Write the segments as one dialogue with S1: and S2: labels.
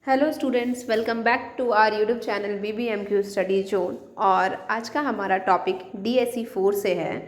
S1: Hello students, welcome back to our YouTube channel BBMQ study zone. और आज का हमारा टॉपिक DSE 4 से है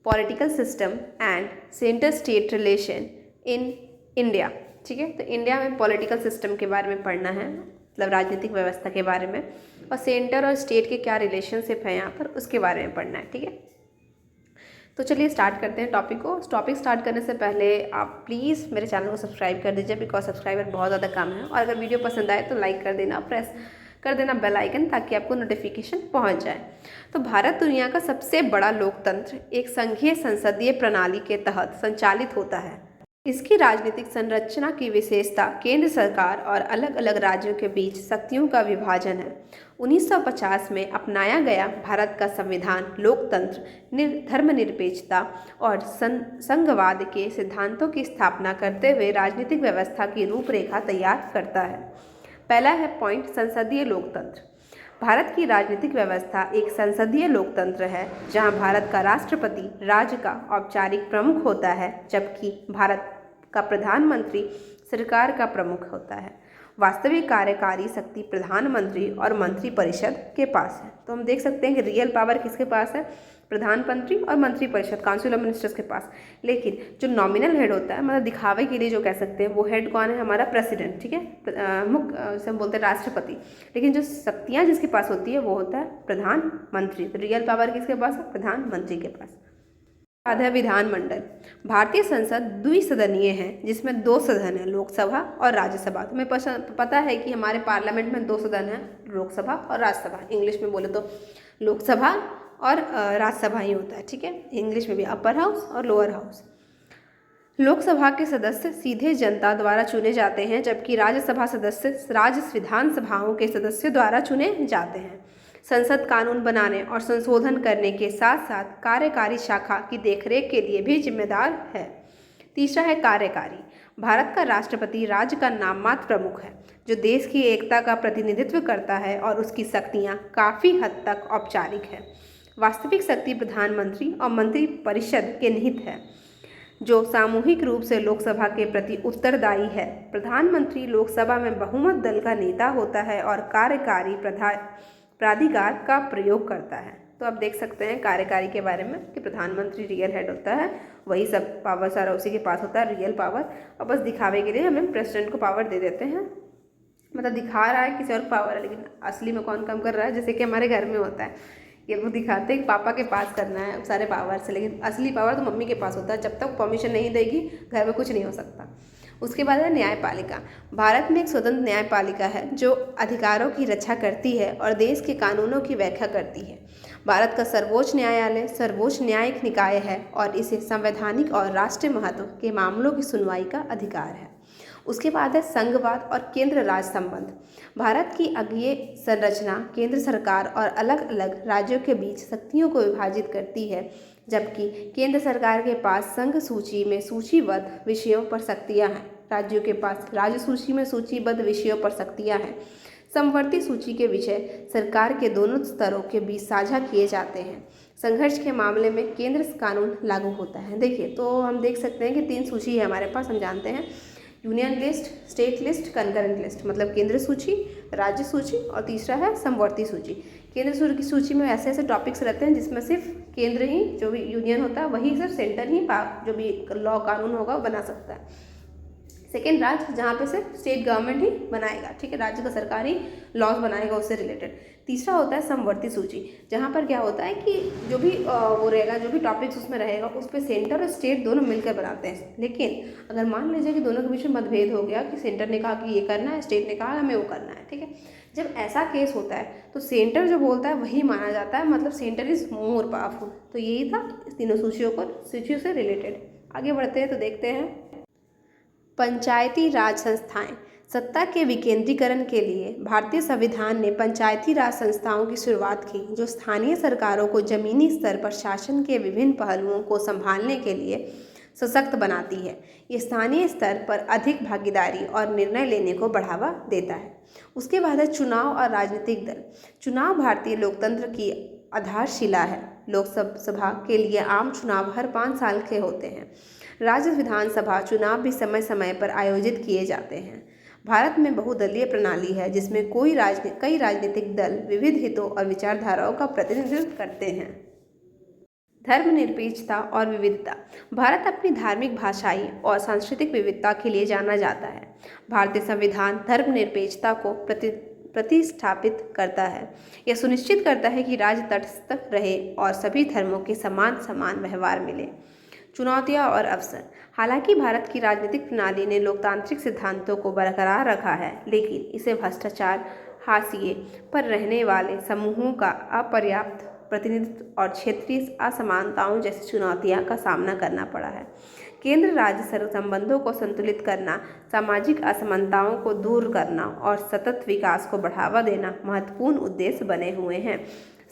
S1: political system and centre state relation in India. ठीक है, तो इंडिया में पॉलिटिकल सिस्टम के बारे में पढ़ना है, मतलब राजनीतिक व्यवस्था के बारे में, और सेंटर और स्टेट के क्या रिलेशनशिप है यहाँ पर उसके बारे में पढ़ना है। ठीक है, तो चलिए स्टार्ट करते हैं टॉपिक को। टॉपिक स्टार्ट करने से पहले आप प्लीज़ मेरे चैनल को सब्सक्राइब कर दीजिए, बिकॉज सब्सक्राइबर बहुत ज़्यादा कम है। और अगर वीडियो पसंद आए तो लाइक कर देना, प्रेस कर देना बेल आइकन, ताकि आपको नोटिफिकेशन पहुंच जाए। तो भारत दुनिया का सबसे बड़ा लोकतंत्र एक संघीय संसदीय प्रणाली के तहत संचालित होता है। इसकी राजनीतिक संरचना की विशेषता केंद्र सरकार और अलग अलग राज्यों के बीच शक्तियों का विभाजन है। 1950 में अपनाया गया भारत का संविधान लोकतंत्र, धर्मनिरपेक्षता और संघवाद के सिद्धांतों की स्थापना करते हुए राजनीतिक व्यवस्था की रूपरेखा तैयार करता है। पहला है पॉइंट, संसदीय लोकतंत्र। भारत की राजनीतिक व्यवस्था एक संसदीय लोकतंत्र है, जहां भारत का राष्ट्रपति राज्य का औपचारिक प्रमुख होता है, जबकि भारत का प्रधानमंत्री सरकार का प्रमुख होता है। वास्तविक कार्यकारी शक्ति प्रधानमंत्री और मंत्रिपरिषद के पास है। तो हम देख सकते हैं कि रियल पावर किसके पास है? प्रधानमंत्री और मंत्रिपरिषद, काउंसिल ऑफ मिनिस्टर्स के पास। लेकिन जो नॉमिनल हेड होता है, मतलब दिखावे के लिए जो कह सकते हैं, वो हेड कौन है? हमारा प्रेसिडेंट। ठीक है, मुख्य से हम बोलते हैं राष्ट्रपति। लेकिन जो शक्तियाँ जिसके पास होती है वो होता है प्रधानमंत्री। तो रियल पावर किसके पास है? प्रधानमंत्री के पास। बाद है विधानमंडल। भारतीय संसद द्विसदनीय है, जिसमें दो सदन है, लोकसभा और राज्यसभा। तो हमें पता है कि हमारे पार्लियामेंट में दो सदन है, लोकसभा और राज्यसभा। इंग्लिश में बोले तो लोकसभा और राज्यसभा ही होता है। ठीक है, इंग्लिश में भी अपर हाउस और लोअर हाउस। लोकसभा के सदस्य सीधे जनता द्वारा चुने जाते हैं, जबकि राज्यसभा सदस्य राज्य विधानसभाओं के सदस्यों द्वारा चुने जाते हैं। संसद कानून बनाने और संशोधन करने के साथ साथ कार्यकारी शाखा की देखरेख के लिए भी जिम्मेदार है। तीसरा है कार्यकारी। भारत का राष्ट्रपति राज्य का नाममात्र प्रमुख है, जो देश की एकता का प्रतिनिधित्व करता है, और उसकी शक्तियाँ काफ़ी हद तक औपचारिक है। वास्तविक शक्ति प्रधानमंत्री और मंत्रिपरिषद के निहित है, जो सामूहिक रूप से लोकसभा के प्रति उत्तरदायी है। प्रधानमंत्री लोकसभा में बहुमत दल का नेता होता है और कार्यकारी प्राधिकार का प्रयोग करता है। तो आप देख सकते हैं कार्यकारी के बारे में कि प्रधानमंत्री रियल हेड होता है, वही सब पावर सारा उसी के पास होता है, रियल पावर। और बस दिखावे के लिए हमें प्रेसिडेंट को पावर दे देते हैं, मतलब दिखा रहा है किसी और को पावर है, लेकिन असली में कौन काम कर रहा है? जैसे कि हमारे घर में होता है, ये वो दिखाते हैं कि पापा के पास करना है सारे पावर से, लेकिन असली पावर तो मम्मी के पास होता है। जब तक परमिशन नहीं देगी घर में कुछ नहीं हो सकता। उसके बाद है न्यायपालिका। भारत में एक स्वतंत्र न्यायपालिका है, जो अधिकारों की रक्षा करती है और देश के कानूनों की व्याख्या करती है। भारत का सर्वोच्च न्यायालय सर्वोच्च न्यायिक निकाय है और इसे संवैधानिक और राष्ट्रीय महत्व के मामलों की सुनवाई का अधिकार है। उसके बाद है संघवाद और केंद्र राज्य संबंध। भारत की अज्ञेय संरचना केंद्र सरकार और अलग अलग राज्यों के बीच शक्तियों को विभाजित करती है, जबकि केंद्र सरकार के पास संघ सूची में सूचीबद्ध विषयों पर शक्तियां हैं, राज्यों के पास राज्य सूची में सूचीबद्ध विषयों पर शक्तियां हैं। समवर्ती सूची के विषय सरकार के दोनों स्तरों के बीच साझा किए जाते हैं। संघर्ष के मामले में केंद्र कानून लागू होता है। देखिए, तो हम देख सकते हैं कि 3 सूची है हमारे पास, हम जानते हैं, union list, state list, concurrent list. मतलब केंद्र सूची, राज्य सूची, और तीसरा है समवर्ती सूची। केंद्र की सूची में ऐसे ऐसे टॉपिक्स रहते हैं जिसमें सिर्फ केंद्र ही, जो भी यूनियन होता है वही सिर्फ सेंटर ही जो भी लॉ कानून होगा वो बना सकता है। सेकेंड राज्य, जहाँ पे सिर्फ स्टेट गवर्नमेंट ही बनाएगा। ठीक है, राज्य का सरकारी लॉज बनाएगा उससे रिलेटेड। तीसरा होता है समवर्ती सूची, जहाँ पर क्या होता है कि जो भी वो रहेगा, जो भी टॉपिक्स उसमें रहेगा, उस पर सेंटर और स्टेट दोनों मिलकर बनाते हैं। लेकिन अगर मान लीजिए कि दोनों के बीच में मतभेद हो गया, कि सेंटर ने कहा कि ये करना है, स्टेट ने कहा हमें वो करना है। ठीक है, जब ऐसा केस होता है तो सेंटर जो बोलता है वही माना जाता है, मतलब सेंटर इज मोर पावरफुल। तो यही था तीनों सूचियों से रिलेटेड। आगे बढ़ते हैं तो देखते हैं पंचायती राज संस्थाएं। सत्ता के विकेंद्रीकरण के लिए भारतीय संविधान ने पंचायती राज संस्थाओं की शुरुआत की, जो स्थानीय सरकारों को जमीनी स्तर पर शासन के विभिन्न पहलुओं को संभालने के लिए सशक्त बनाती है। ये स्थानीय स्तर पर अधिक भागीदारी और निर्णय लेने को बढ़ावा देता है। उसके बाद है चुनाव और राजनीतिक दल। चुनाव भारतीय लोकतंत्र की आधारशिला है। लोकसभा के लिए आम चुनाव हर 5 साल के होते हैं। राज्य विधानसभा चुनाव भी समय समय पर आयोजित किए जाते हैं। भारत में बहुदलीय प्रणाली है जिसमें कई राजनीतिक दल विविध हितों और विचारधाराओं का प्रतिनिधित्व करते हैं। धर्मनिरपेक्षता और विविधता। भारत अपनी धार्मिक, भाषाई और सांस्कृतिक विविधता के लिए जाना जाता है। भारतीय संविधान धर्मनिरपेक्षता को प्रतिस्थापित करता है। यह सुनिश्चित करता है कि राज्य तटस्थ रहे और सभी धर्मों के समान व्यवहार मिले। चुनौतियां और अवसर। हालांकि भारत की राजनीतिक प्रणाली ने लोकतांत्रिक सिद्धांतों को बरकरार रखा है, लेकिन इसे भ्रष्टाचार, हाशिए पर रहने वाले समूहों का अपर्याप्त प्रतिनिधित्व और क्षेत्रीय असमानताओं जैसी चुनौतियों का सामना करना पड़ा है। केंद्र राज्य संबंधों को संतुलित करना, सामाजिक असमानताओं को दूर करना और सतत विकास को बढ़ावा देना महत्वपूर्ण उद्देश्य बने हुए हैं।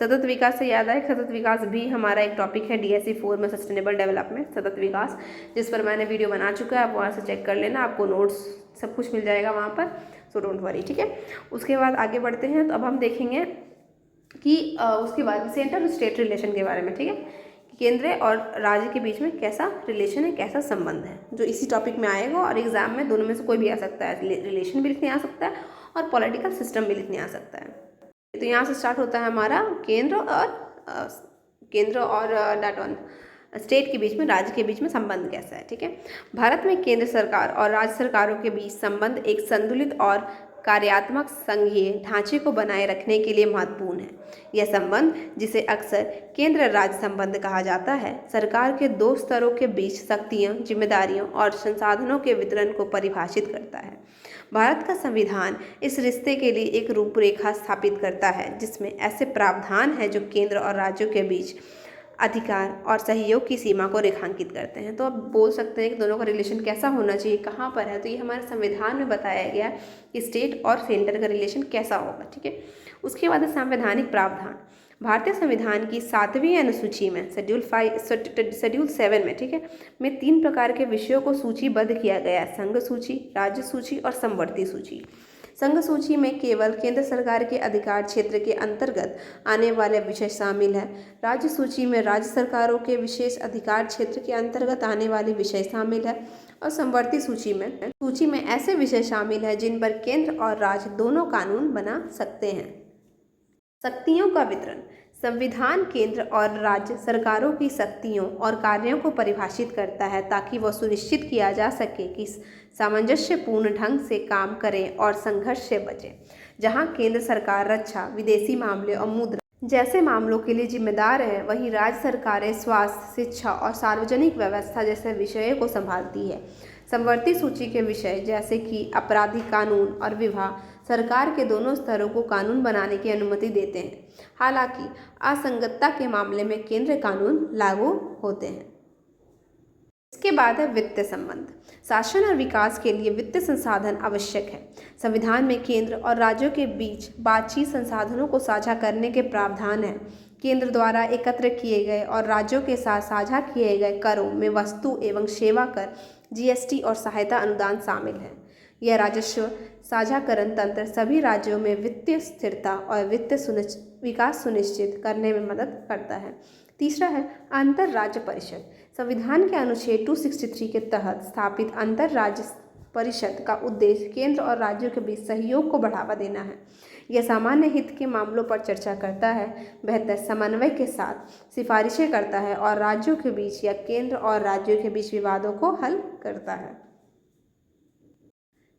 S1: सतत विकास से याद आए, सतत विकास भी हमारा एक टॉपिक है DSE 4 में, सस्टेनेबल डेवलपमेंट, सतत विकास, जिस पर मैंने वीडियो बना चुका है। आप वहाँ से चेक कर लेना, आपको नोट्स सब कुछ मिल जाएगा वहाँ पर, सो डोंट वरी, ठीक है। उसके बाद आगे बढ़ते हैं, तो अब हम देखेंगे कि उसके बाद सेंटर स्टेट रिलेशन के बारे में, ठीक है, केंद्र और राज्य के बीच में कैसा रिलेशन है, कैसा संबंध है, जो इसी टॉपिक में आएगा और एग्जाम में दोनों में से कोई भी आ सकता है। रिलेशन भी लिखने आ सकता है और पॉलिटिकल सिस्टम भी लिखने आ सकता है। तो यहाँ से स्टार्ट होता है हमारा केंद्र और स्टेट के बीच में, राज्य के बीच में संबंध कैसा है, ठीक है। भारत में केंद्र सरकार और राज्य सरकारों के बीच संबंध एक संतुलित और कार्यात्मक संघीय ढांचे को बनाए रखने के लिए महत्वपूर्ण है। यह संबंध, जिसे अक्सर केंद्र राज्य संबंध कहा जाता है, सरकार के दो स्तरों के बीच शक्तियों, जिम्मेदारियों और संसाधनों के वितरण को परिभाषित करता है। भारत का संविधान इस रिश्ते के लिए एक रूपरेखा स्थापित करता है, जिसमें ऐसे प्रावधान हैं जो केंद्र और राज्यों के बीच अधिकार और सहयोग की सीमा को रेखांकित करते हैं। तो आप बोल सकते हैं कि दोनों का रिलेशन कैसा होना चाहिए, कहाँ पर है, तो ये हमारे संविधान में बताया गया है कि स्टेट और सेंटर का रिलेशन कैसा होगा, ठीक है। उसके बाद है संवैधानिक प्रावधान। भारतीय संविधान की 7वीं अनुसूची में शेड्यूल 7 में, ठीक है, में 3 प्रकार के विषयों को सूचीबद्ध किया गया है: संघ सूची, राज्य सूची और समवर्ती सूची। संघ सूची में केवल केंद्र सरकार के अधिकार क्षेत्र के अंतर्गत आने वाले विषय शामिल है। राज्य सूची में राज्य सरकारों के विशेष अधिकार क्षेत्र के अंतर्गत आने वाले विषय शामिल है। और समवर्ती सूची में ऐसे विषय शामिल है जिन पर केंद्र और राज्य दोनों कानून बना सकते हैं। शक्तियों का वितरण। संविधान केंद्र और राज्य सरकारों की शक्तियों और कार्यों को परिभाषित करता है ताकि वह सुनिश्चित किया जा सके कि सामंजस्यपूर्ण ढंग से काम करें और संघर्ष से बचें। जहां केंद्र सरकार रक्षा, विदेशी मामले और मुद्रा जैसे मामलों के लिए जिम्मेदार है, वहीं राज्य सरकारें स्वास्थ्य, शिक्षा और सार्वजनिक व्यवस्था जैसे विषयों को संभालती है। समवर्ती सूची के विषय जैसे कि आपराधिक कानून और विवाह सरकार के दोनों स्तरों को कानून बनाने की अनुमति देते हैं। हालांकि असंगतता के मामले में केंद्रीय कानून लागू होते हैं। इसके बाद है वित्तीय संबंध। शासन और विकास के लिए वित्तीय संसाधन आवश्यक है। संविधान में केंद्र और राज्यों के बीच बातचीत संसाधनों को साझा करने के प्रावधान है। केंद्र द्वारा एकत्र किए गए और राज्यों के साथ साझा किए गए करों में वस्तु एवं सेवा कर, GST और सहायता अनुदान शामिल है। यह राजस्व साझाकरण तंत्र सभी राज्यों में वित्तीय स्थिरता और वित्तीय विकास सुनिश्चित करने में मदद करता है। तीसरा है अंतर राज्य परिषद। संविधान के अनुच्छेद 263 के तहत स्थापित अंतर राज्य परिषद का उद्देश्य केंद्र और राज्यों के बीच सहयोग को बढ़ावा देना है। यह सामान्य हित के मामलों पर चर्चा करता है, बेहतर समन्वय के साथ सिफारिशें करता है और राज्यों के बीच या केंद्र और राज्यों के बीच विवादों को हल करता है।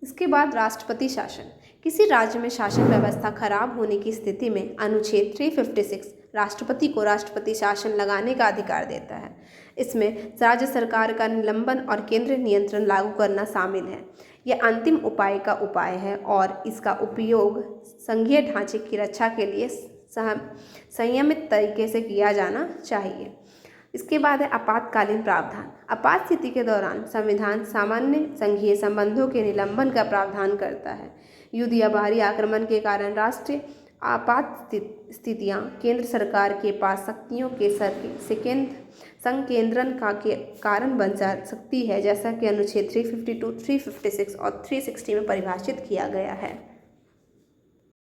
S1: इसके बाद राष्ट्रपति शासन। किसी राज्य में शासन व्यवस्था खराब होने की स्थिति में अनुच्छेद 356 राष्ट्रपति को राष्ट्रपति शासन लगाने का अधिकार देता है। इसमें राज्य सरकार का निलंबन और केंद्रीय नियंत्रण लागू करना शामिल है। यह अंतिम उपाय का उपाय है और इसका उपयोग संघीय ढांचे की रक्षा के लिए संयमित तरीके से किया जाना चाहिए। इसके बाद है आपातकालीन प्रावधान। आपात स्थिति के दौरान संविधान सामान्य संघीय संबंधों के निलंबन का प्रावधान करता है। युद्ध या बाहरी आक्रमण के कारण राष्ट्रीय आपात स्थितियाँ केंद्र सरकार के पास शक्तियों के संकेंद्रण का कारण बन जा सकती है, जैसा कि अनुच्छेद 352, 356 और 360 में परिभाषित किया गया है।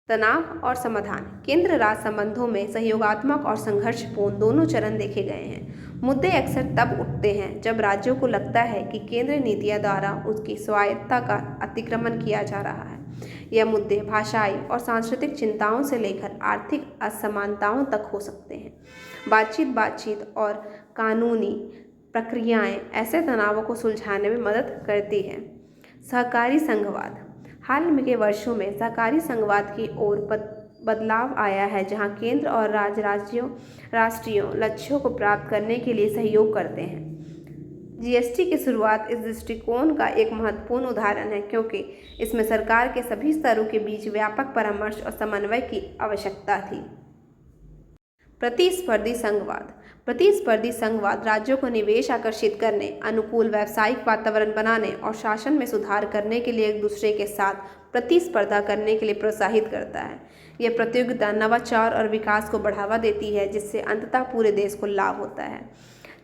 S1: तनाव और समाधान। केंद्र राज्य संबंधों में सहयोगात्मक और संघर्षपूर्ण दोनों चरण देखे गए हैं। मुद्दे अक्सर तब उठते हैं जब राज्यों को लगता है कि केंद्रीय नीतियों द्वारा उसकी स्वायत्तता का अतिक्रमण किया जा रहा है। यह मुद्दे भाषाई और सांस्कृतिक चिंताओं से लेकर आर्थिक असमानताओं तक हो सकते हैं। बातचीत और कानूनी प्रक्रियाएं ऐसे तनावों को सुलझाने में मदद करती हैं। सहकारी संघवाद। हाल के वर्षों में सहकारी संघवाद की ओर बदलाव आया है, जहां केंद्र और राष्ट्रीय लक्ष्यों को प्राप्त करने के लिए सहयोग करते हैं। जीएसटी की शुरुआत इस दृष्टिकोण का एक महत्वपूर्ण उदाहरण है, क्योंकि इसमें सरकार के सभी स्तरों के बीच व्यापक परामर्श और समन्वय की आवश्यकता थी। प्रतिस्पर्धी संघवाद। प्रतिस्पर्धी संघवाद राज्यों को निवेश आकर्षित करने, अनुकूल व्यावसायिक वातावरण बनाने और शासन में सुधार करने के लिए एक दूसरे के साथ प्रतिस्पर्धा करने के लिए प्रोत्साहित करता है। यह प्रतियोगिता नवाचार और विकास को बढ़ावा देती है, जिससे अंततः पूरे देश को लाभ होता है।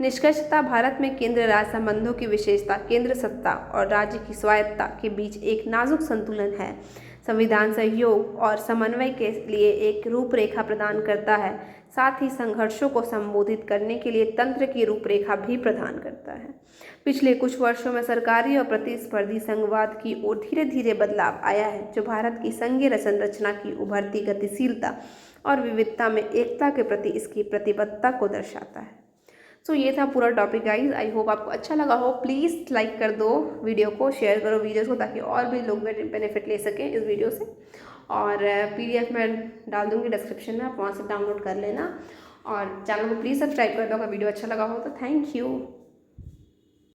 S1: निष्कर्षतः भारत में केंद्र राज्य संबंधों की विशेषता केंद्र सत्ता और राज्य की स्वायत्तता के बीच एक नाजुक संतुलन है। संविधान सहयोग और समन्वय के लिए एक रूपरेखा प्रदान करता है, साथ ही संघर्षों को संबोधित करने के लिए तंत्र की रूपरेखा भी प्रदान करता है। पिछले कुछ वर्षों में सरकारी और प्रतिस्पर्धी संघवाद की ओर धीरे धीरे बदलाव आया है, जो भारत की संघीय संरचना की उभरती गतिशीलता और विविधता में एकता के प्रति इसकी प्रतिबद्धता को दर्शाता है। सो ये था पूरा टॉपिक गाइज। आई होप आपको अच्छा लगा हो। प्लीज़ लाइक कर दो वीडियो को, शेयर करो वीडियोस को, ताकि और भी लोग बेनिफिट ले सकें इस वीडियो से। और PDF में डाल दूँगी डिस्क्रिप्शन में, आप वहाँ से डाउनलोड कर लेना। और चैनल को प्लीज़ सब्सक्राइब कर दो अगर वीडियो अच्छा लगा हो तो। Thank you.